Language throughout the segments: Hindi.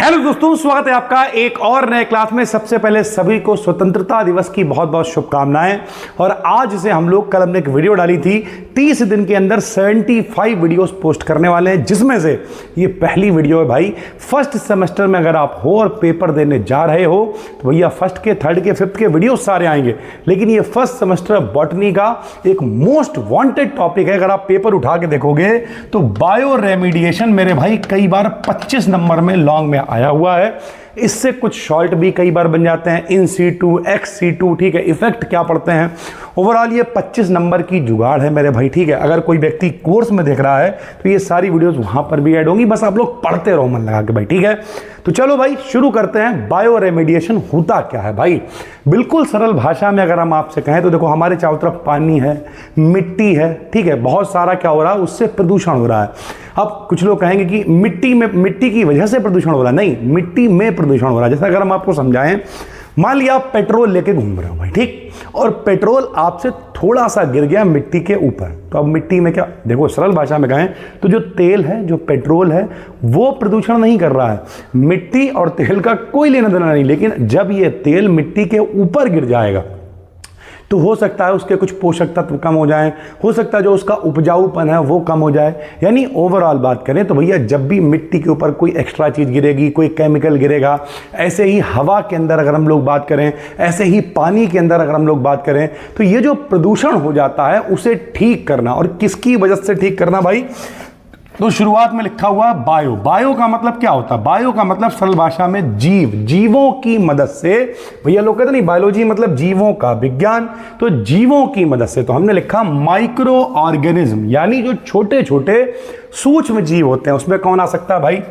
हेलो दोस्तों, स्वागत है आपका एक और नए क्लास में। सबसे पहले सभी को स्वतंत्रता दिवस की बहुत बहुत शुभकामनाएं। और आज से हम लोग कल हमने एक वीडियो डाली थी, 30 दिन के अंदर 75 वीडियोस पोस्ट करने वाले हैं, जिसमें से ये पहली वीडियो है भाई। फर्स्ट सेमेस्टर में अगर आप हो और पेपर देने जा रहे हो तो भैया फर्स्ट के, थर्ड के, फिफ्थ के वीडियो सारे आएंगे, लेकिन ये फर्स्ट सेमेस्टर बॉटनी का एक मोस्ट वांटेड टॉपिक है। अगर आप पेपर उठा के देखोगे तो बायो रेमिडिएशन मेरे भाई कई बार 25 नंबर में लॉन्ग में आया हुआ है। इससे कुछ शॉर्ट भी कई बार बन जाते हैं, इन C2, एक्स C2, ठीक है। इफेक्ट क्या पढ़ते हैं, ओवरऑल ये 25 नंबर की जुगाड़ है मेरे भाई, ठीक है। अगर कोई व्यक्ति कोर्स में देख रहा है तो ये सारी वीडियोस वहां पर भी ऐड होंगी, बस आप लोग पढ़ते रहो मन लगा के भाई, ठीक है। तो चलो भाई शुरू करते हैं। बायो रेमिडिएशन होता क्या है भाई, बिल्कुल सरल भाषा में अगर हम आपसे कहें तो देखो, हमारे चारों तरफ पानी है, मिट्टी है, ठीक है। बहुत सारा क्या हो रहा है, उससे प्रदूषण हो रहा है। अब कुछ लोग कहेंगे कि मिट्टी की वजह से प्रदूषण हो रहा है, नहीं, मिट्टी में प्रदूषण हो रहा है। जैसा अगर हम आपको समझाएं, मान लिया आप पेट्रोल लेके घूम रहे हो भाई, ठीक, और पेट्रोल आपसे थोड़ा सा गिर गया मिट्टी के ऊपर, तो अब मिट्टी में क्या, देखो सरल भाषा में कहें तो जो तेल है, जो पेट्रोल है, वो प्रदूषण नहीं कर रहा है। मिट्टी और तेल का कोई लेना देना नहीं, लेकिन जब ये तेल मिट्टी के ऊपर गिर जाएगा तो हो सकता है उसके कुछ पोषक तत्व कम हो जाएं, हो सकता है जो उसका उपजाऊपन है वो कम हो जाए। यानी ओवरऑल बात करें तो भैया जब भी मिट्टी के ऊपर कोई एक्स्ट्रा चीज़ गिरेगी, कोई केमिकल गिरेगा, ऐसे ही हवा के अंदर अगर हम लोग बात करें, ऐसे ही पानी के अंदर अगर हम लोग बात करें, तो ये जो प्रदूषण हो जाता है उसे ठीक करना, और किसकी वजह से ठीक करना भाई, तो शुरुआत में लिखा हुआ बायो। बायो का मतलब क्या होता है, बायो का मतलब सरल भाषा में जीव, जीवों की मदद से। भैया लोग कहते नहीं बायोलॉजी मतलब जीवों का विज्ञान, तो जीवों की मदद से, तो हमने लिखा माइक्रो ऑर्गेनिज्म, यानी जो छोटे छोटे सूक्ष्म जीव होते हैं। उसमें कौन आ सकता है भाई,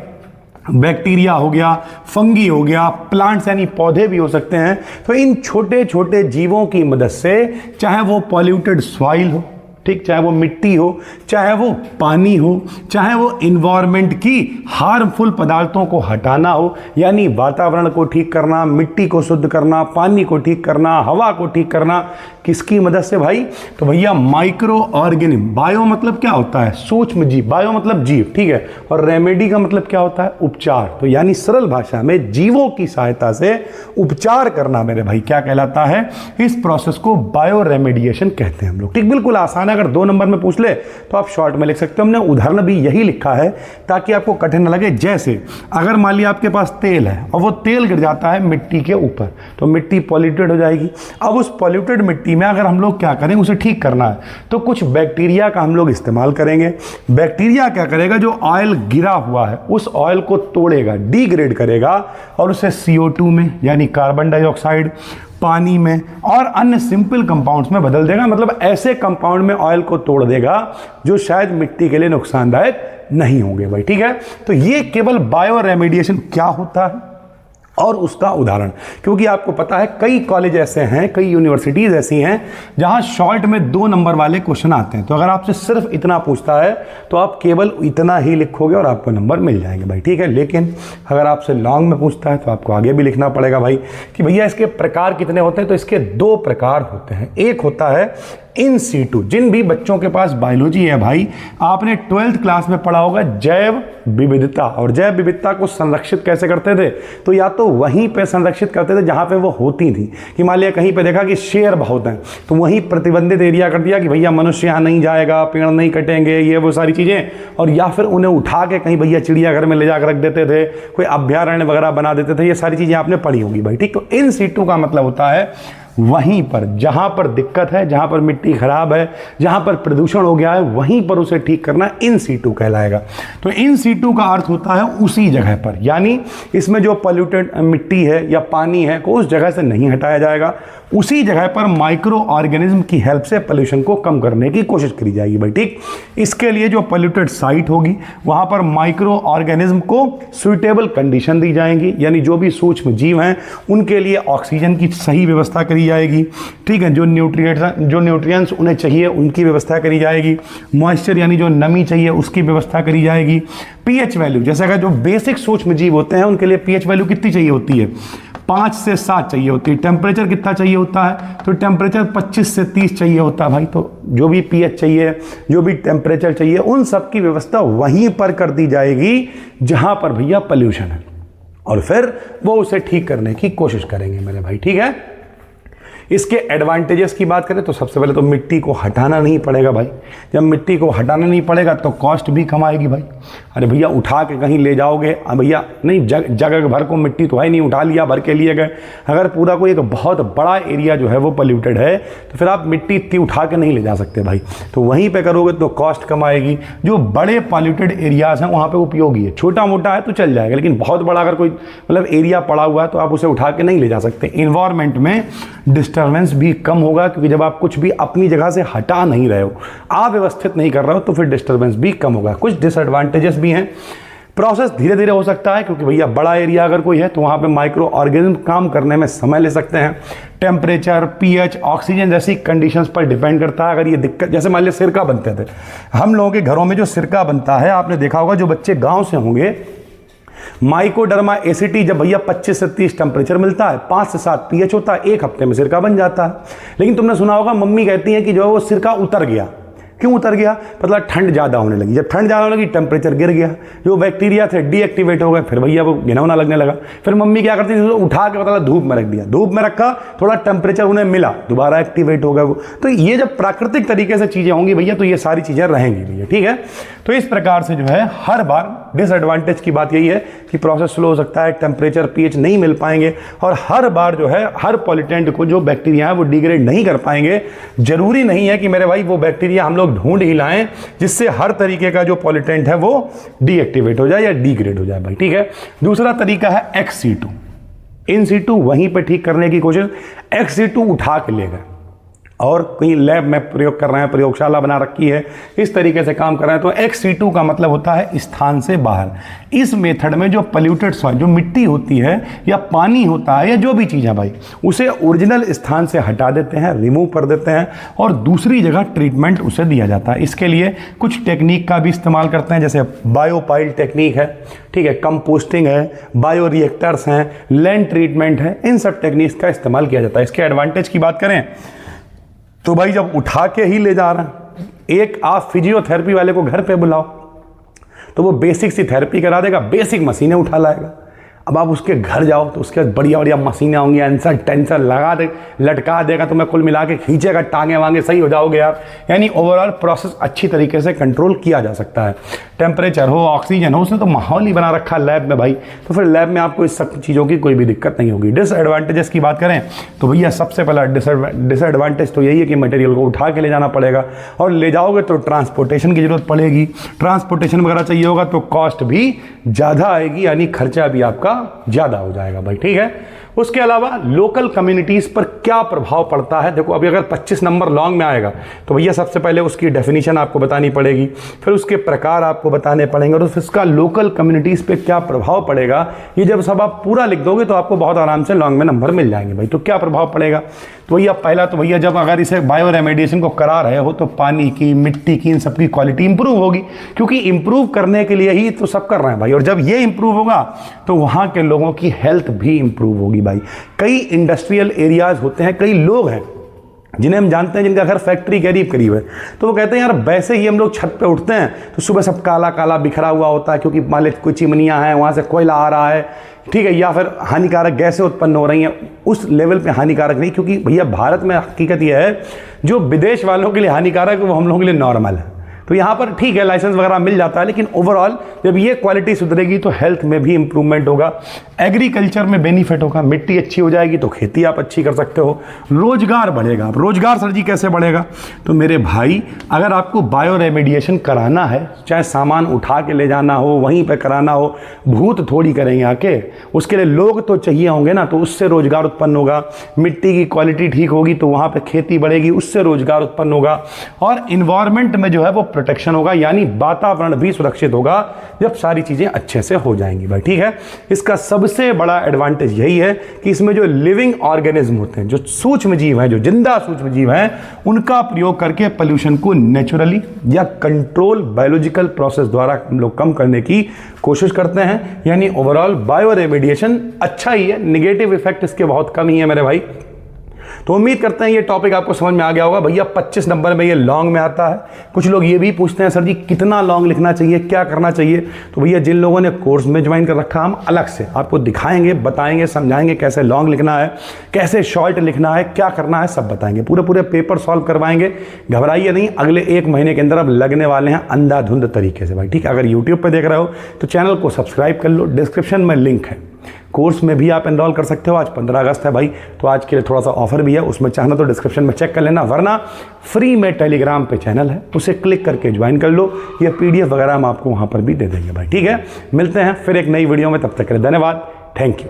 बैक्टीरिया हो गया, फंगी हो गया, प्लांट्स यानी पौधे भी हो सकते हैं। तो इन छोटे छोटे जीवों की मदद से, चाहे वो पॉल्यूटेड सॉइल हो, ठीक, चाहे वो मिट्टी हो, चाहे वो पानी हो, चाहे वो इन्वायरमेंट की हार्मफुल पदार्थों को हटाना हो, यानी वातावरण को ठीक करना, मिट्टी को शुद्ध करना, पानी को ठीक करना, हवा को ठीक करना, किसकी मदद से भाई, तो भैया माइक्रो ऑर्गेनिज्म। बायो मतलब क्या होता है, सूक्ष्म जीव, बायो मतलब जीव, ठीक है। और रेमेडी का मतलब क्या होता है, उपचार। तो यानी सरल भाषा में जीवों की सहायता से उपचार करना मेरे भाई क्या कहलाता है, इस प्रोसेस को बायो रेमेडिएशन कहते हैं हम लोग, ठीक। बिल्कुल आसान है, अगर 2 नंबर में पूछ ले तो आप शॉर्ट में लिख सकते हो। हमने उदाहरण भी यही लिखा है ताकि आपको कठिन न लगे। जैसे अगर मान लिया आपके पास तेल है और वो तेल गिर जाता है मिट्टी के ऊपर, तो मिट्टी पॉल्यूटेड हो जाएगी। अब उस पॉल्यूटेड मिट्टी में अगर हम लोग क्या करें, उसे ठीक करना है, तो कुछ बैक्टीरिया का हम लोग इस्तेमाल करेंगे। बैक्टीरिया क्या करेगा, जो ऑयल गिरा हुआ है उस ऑयल को तोड़ेगा, डिग्रेड करेगा, और उसे CO2 में यानी कार्बन डाइऑक्साइड, पानी में और अन्य सिंपल कंपाउंड्स में बदल देगा। मतलब ऐसे कंपाउंड में ऑयल को तोड़ देगा जो शायद मिट्टी के लिए नुकसानदायक नहीं होंगे भाई, ठीक है। तो ये केवल बायो रेमेडिएशन क्या होता है और उसका उदाहरण, क्योंकि आपको पता है कई कॉलेज ऐसे हैं, कई यूनिवर्सिटीज़ ऐसी हैं जहां शॉर्ट में 2 नंबर वाले क्वेश्चन आते हैं। तो अगर आपसे सिर्फ इतना पूछता है तो आप केवल इतना ही लिखोगे और आपको नंबर मिल जाएंगे भाई, ठीक है। लेकिन अगर आपसे लॉन्ग में पूछता है तो आपको आगे भी लिखना पड़ेगा भाई कि भैया इसके प्रकार कितने होते हैं। तो इसके 2 प्रकार होते हैं। एक होता है इन C2, जिन भी बच्चों के पास बायोलॉजी है भाई, आपने 12th क्लास में पढ़ा होगा जैव विविधता। और जैव विविधता को संरक्षित कैसे करते थे, तो या तो वहीं पे संरक्षित करते थे जहां पे वो होती थी, कि मान लिया कहीं पे देखा कि शेर बहुत हैं तो वहीं प्रतिबंधित एरिया कर दिया कि भैया मनुष्य यहाँ नहीं जाएगा, पेड़ नहीं कटेंगे, ये वो सारी चीज़ें। और या फिर उन्हें उठा के कहीं भैया चिड़ियाघर में ले जाकर रख देते थे, कोई अभ्यारण्य वगैरह बना देते थे। ये सारी चीज़ें आपने पढ़ी होगी भाई, ठीक। तो इन C2 का मतलब होता है वहीं पर जहां पर दिक्कत है, जहां पर मिट्टी खराब है, जहां पर प्रदूषण हो गया है, वहीं पर उसे ठीक करना इन C2 कहलाएगा। तो इन C2 का अर्थ होता है उसी जगह पर, यानी इसमें जो पॉल्यूटेड मिट्टी है या पानी है को उस जगह से नहीं हटाया जाएगा, उसी जगह पर माइक्रो ऑर्गेनिज्म की हेल्प से पोल्यूशन को कम करने की कोशिश करी जाएगी भाई, ठीक। इसके लिए जो पॉल्यूटेड साइट होगी वहां पर माइक्रो ऑर्गेनिज्म को सुइटेबल कंडीशन दी जाएंगी, यानी जो भी सूक्ष्म जीव हैं उनके लिए ऑक्सीजन की सही व्यवस्था करी जाएगी, ठीक है। जो न्यूट्रिएंट्स उन्हें चाहिए उनकी व्यवस्था करी जाएगी। मॉइस्चर यानी जो नमी चाहिए उसकी व्यवस्था करी जाएगी। पीएच वैल्यू, जैसे अगर जो बेसिक सूक्ष्म जीव होते हैं उनके लिए पीएच वैल्यू कितनी चाहिए होती है, 5 से 7 चाहिए होती है। टेम्परेचर कितना चाहिए होता है, तो टेम्परेचर 25 से 30 चाहिए होता है भाई। तो जो भी पीएच चाहिए, जो भी टेम्परेचर चाहिए, उन सब की व्यवस्था वहीं पर कर दी जाएगी जहां पर भैया पोल्यूशन है। और फिर वो उसे ठीक करने की कोशिश करेंगे मेरे भाई, ठीक है। इसके एडवांटेजेस की बात करें तो सबसे पहले तो मिट्टी को हटाना नहीं पड़ेगा भाई। जब मिट्टी को हटाना नहीं पड़ेगा तो कॉस्ट भी कम आएगी भाई। अरे भैया उठा के कहीं ले जाओगे, भैया नहीं, जगह भर को मिट्टी तो है नहीं, उठा लिया, भर के लिए गए। अगर पूरा कोई एक बहुत बड़ा एरिया जो है वो पोल्यूटेड है तो फिर आप मिट्टी इतनी उठा के नहीं ले जा सकते भाई। तो वहीं पर करोगे तो कॉस्ट कम आएगी। जो बड़े पॉल्यूटेड एरियाज हैं वहाँ पर उपयोगी है, छोटा मोटा है तो चल जाएगा, लेकिन बहुत बड़ा अगर कोई मतलब एरिया पड़ा हुआ है तो आप उसे उठा के नहीं ले जा सकते। इन्वायरमेंट में डिस्टर्बेंस भी कम होगा, क्योंकि जब आप कुछ भी अपनी जगह से हटा नहीं रहे हो, अव्यवस्थित नहीं कर रहे हो, तो फिर डिस्टर्बेंस भी कम होगा। कुछ डिसएडवांटेजेस भी हैं। प्रोसेस धीरे धीरे हो सकता है, क्योंकि भैया बड़ा एरिया अगर कोई है तो वहाँ पे माइक्रो ऑर्गेनिज्म काम करने में समय ले सकते हैं। टेम्परेचर, पीएच, ऑक्सीजन जैसी कंडीशंस पर डिपेंड करता है। अगर ये दिक्कत, जैसे मान लिया सिरका बनते थे, हम लोगों के घरों में जो सिरका बनता है, आपने देखा होगा, जो बच्चे गाँव से होंगे, माइकोडर्मा एसिटी जब भैया 25 से 30 टेम्परेचर मिलता है, 5 से 7 पीएच होता है, 1 हफ्ते में सिरका बन जाता है। लेकिन तुमने सुना होगा मम्मी कहती हैं कि जो है वो सिरका उतर गया। क्यों उतर गया? मतलब ठंड ज़्यादा होने लगी। जब ठंड ज़्यादा होने लगी टेम्परेचर गिर गया, जो बैक्टीरिया थे डीएक्टिवेट हो गए, फिर भैया वो घिनौना लगने लगा। फिर मम्मी क्या करती थी, तो उठा के मतलब धूप में रख दिया, धूप में रखा, थोड़ा टेम्परेचर उन्हें मिला, दोबारा एक्टिवेट हो गया वो। तो ये जब प्राकृतिक तरीके से चीज़ें होंगी भैया तो ये सारी चीज़ें रहेंगी भैया, ठीक है। तो इस प्रकार से जो है हर बार डिसएडवांटेज की बात यही है कि प्रोसेस स्लो हो सकता है, टेम्परेचर पीएच नहीं मिल पाएंगे, और हर बार जो है हर पॉल्यूटेंट को जो बैक्टीरिया है वो डिग्रेड नहीं कर पाएंगे। जरूरी नहीं है कि मेरे भाई वो बैक्टीरिया हम लोग ढूंढ ही लाएं जिससे हर तरीके का जो पॉल्यूटेंट है वो डीएक्टिवेट हो जाए या डिग्रेड हो जाए भाई, ठीक है। दूसरा तरीका है एक्स सीटू, इन सीटू वहीं पे ठीक करने की कोशिश। एक्स सीटू उठा के ले गए और कहीं लैब में प्रयोग कर रहे हैं, प्रयोगशाला बना रखी है, इस तरीके से काम कर रहे हैं, तो एक्स सीटू का मतलब होता है स्थान से बाहर। इस मेथड में जो पोल्यूटेड सॉइल, जो मिट्टी होती है या पानी होता है या जो भी चीज़ है भाई, उसे ओरिजिनल स्थान से हटा देते हैं, रिमूव कर देते हैं और दूसरी जगह ट्रीटमेंट उसे दिया जाता है। इसके लिए कुछ टेक्निक का भी इस्तेमाल करते हैं, जैसे बायोपाइल टेक्निक है, ठीक है, कंपोस्टिंग है, बायो रिएक्टर्स हैं, लैंड ट्रीटमेंट है, इन सब टेक्निक्स का इस्तेमाल किया जाता है। इसके एडवांटेज की बात करें तो भाई जब उठा के ही ले जा रहे हैं, एक आप फिजियोथेरेपी वाले को घर पे बुलाओ तो वो बेसिक सी थेरेपी करा देगा, बेसिक मशीनें उठा लाएगा। अब आप उसके घर जाओ तो उसके बढ़िया बढ़िया मशीनें होंगी, आंसर टेंसर लगा दे, लटका देगा, तो मैं कुल मिला के खींचेगा, टांगे वांगे सही हो जाओगे यार। यानी ओवरऑल प्रोसेस अच्छी तरीके से कंट्रोल किया जा सकता है। टेम्परेचर हो, ऑक्सीजन हो, उसने तो माहौल ही बना रखा लैब में भाई, तो फिर लैब में आपको इस सब चीज़ों की कोई भी दिक्कत नहीं होगी। डिसएडवांटेजेस की बात करें तो भैया सबसे पहला डिसएडवांटेज तो यही है कि मटेरियल को उठा के ले जाना पड़ेगा, और ले जाओगे तो ट्रांसपोर्टेशन की जरूरत पड़ेगी, ट्रांसपोर्टेशन वगैरह चाहिए होगा तो कॉस्ट भी ज़्यादा आएगी, यानी खर्चा भी आपका ज़्यादा हो जाएगा भाई, ठीक है। उसके अलावा लोकल कम्युनिटीज़ पर क्या प्रभाव पड़ता है, देखो अभी अगर 25 नंबर लॉन्ग में आएगा तो भैया सबसे पहले उसकी डेफिनेशन आपको बतानी पड़ेगी, फिर उसके प्रकार आपको बताने पड़ेंगे, और फिर उसका लोकल कम्युनिटीज़ पे क्या प्रभाव पड़ेगा, ये जब सब आप पूरा लिख दोगे तो आपको बहुत आराम से लॉन्ग में नंबर मिल जाएंगे भाई। तो क्या प्रभाव पड़ेगा, तो भैया पहला तो भैया जब अगर इसे बायो रेमेडिएशन को करा रहे हो तो पानी की, मिट्टी की, इन सबकी क्वालिटी इंप्रूव होगी, क्योंकि इंप्रूव करने के लिए ही तो सब कर रहे हैं भाई। और जब ये इंप्रूव होगा तो वहाँ के लोगों की हेल्थ भी इंप्रूव होगी भाई। कई इंडस्ट्रियल एरियाज होते हैं, कई लोग हैं जिन्हें हम जानते हैं जिनका घर फैक्ट्री करीब करीब है, तो वो कहते हैं यार वैसे ही हम लोग छत पे उठते हैं तो सुबह सब काला काला बिखरा हुआ होता है, क्योंकि मान लीजिए कोई चिमनियाँ हैं, वहाँ से कोयला आ रहा है, ठीक है, या फिर हानिकारक गैसें उत्पन्न हो रही हैं। उस लेवल पे हानिकारक नहीं, क्योंकि भैया भारत में हकीकत यह है जो विदेश वालों के लिए हानिकारक है वो हम लोगों के लिए नॉर्मल है। तो यहाँ पर ठीक है लाइसेंस वगैरह मिल जाता है, लेकिन ओवरऑल जब ये क्वालिटी सुधरेगी तो हेल्थ में भी इंप्रूवमेंट होगा, एग्रीकल्चर में बेनिफिट होगा, मिट्टी अच्छी हो जाएगी तो खेती आप अच्छी कर सकते हो, रोजगार बढ़ेगा। अब रोजगार सर जी कैसे बढ़ेगा, तो मेरे भाई अगर आपको बायो रेमेडिएशन कराना है, चाहे सामान उठा के ले जाना हो, वहीं पर कराना हो, भूत थोड़ी करेंगे आके, उसके लिए लोग तो चाहिए होंगे ना, तो उससे रोजगार उत्पन्न होगा, मिट्टी की क्वालिटी ठीक होगी तो वहाँ पर खेती बढ़ेगी, उससे रोजगार उत्पन्न होगा, और इन्वायरमेंट में जो है वो प्रोटेक्शन होगा, यानी वातावरण भी सुरक्षित होगा जब सारी चीजें अच्छे से हो जाएंगी भाई, ठीक है। इसका सबसे बड़ा एडवांटेज यही है कि इसमें जो लिविंग ऑर्गेनिज्म होते हैं, जो सूक्ष्म जीव हैं, जो जिंदा सूक्ष्म जीव हैं, उनका प्रयोग करके पोल्यूशन को नेचुरली या कंट्रोल बायोलॉजिकल प्रोसेस द्वारा हम लोग कम करने की कोशिश करते हैं। यानी ओवरऑल बायो रेमेडिएशन अच्छा ही है, निगेटिव इफेक्ट इसके बहुत कम ही है मेरे भाई। तो उम्मीद करते हैं ये टॉपिक आपको समझ में आ गया होगा। भैया 25 नंबर में ये लॉन्ग में आता है। कुछ लोग ये भी पूछते हैं सर जी कितना लॉन्ग लिखना चाहिए, क्या करना चाहिए। तो भैया जिन लोगों ने कोर्स में ज्वाइन कर रखा, हम अलग से आपको दिखाएंगे, बताएंगे, समझाएंगे कैसे लॉन्ग लिखना है, कैसे शॉर्ट लिखना है, क्या करना है, सब बताएंगे। पूरे पेपर सॉल्व करवाएंगे। घबराइए नहीं, अगले 1 महीने के अंदर अब लगने वाले हैं अंधाधुंध तरीके से भाई, ठीक है। अगर यूट्यूब पर देख रहे हो तो चैनल को सब्सक्राइब कर लो, डिस्क्रिप्शन में लिंक है। कोर्स में भी आप एनरोल कर सकते हो। आज 15 अगस्त है भाई, तो आज के लिए थोड़ा सा ऑफर भी है, उसमें चाहना तो डिस्क्रिप्शन में चेक कर लेना, वरना फ्री में टेलीग्राम पे चैनल है, उसे क्लिक करके ज्वाइन कर लो। ये PDF वगैरह हम आपको वहाँ पर भी दे देंगे भाई, ठीक है। मिलते हैं फिर एक नई वीडियो में, तब तक के लिए धन्यवाद, थैंक यू।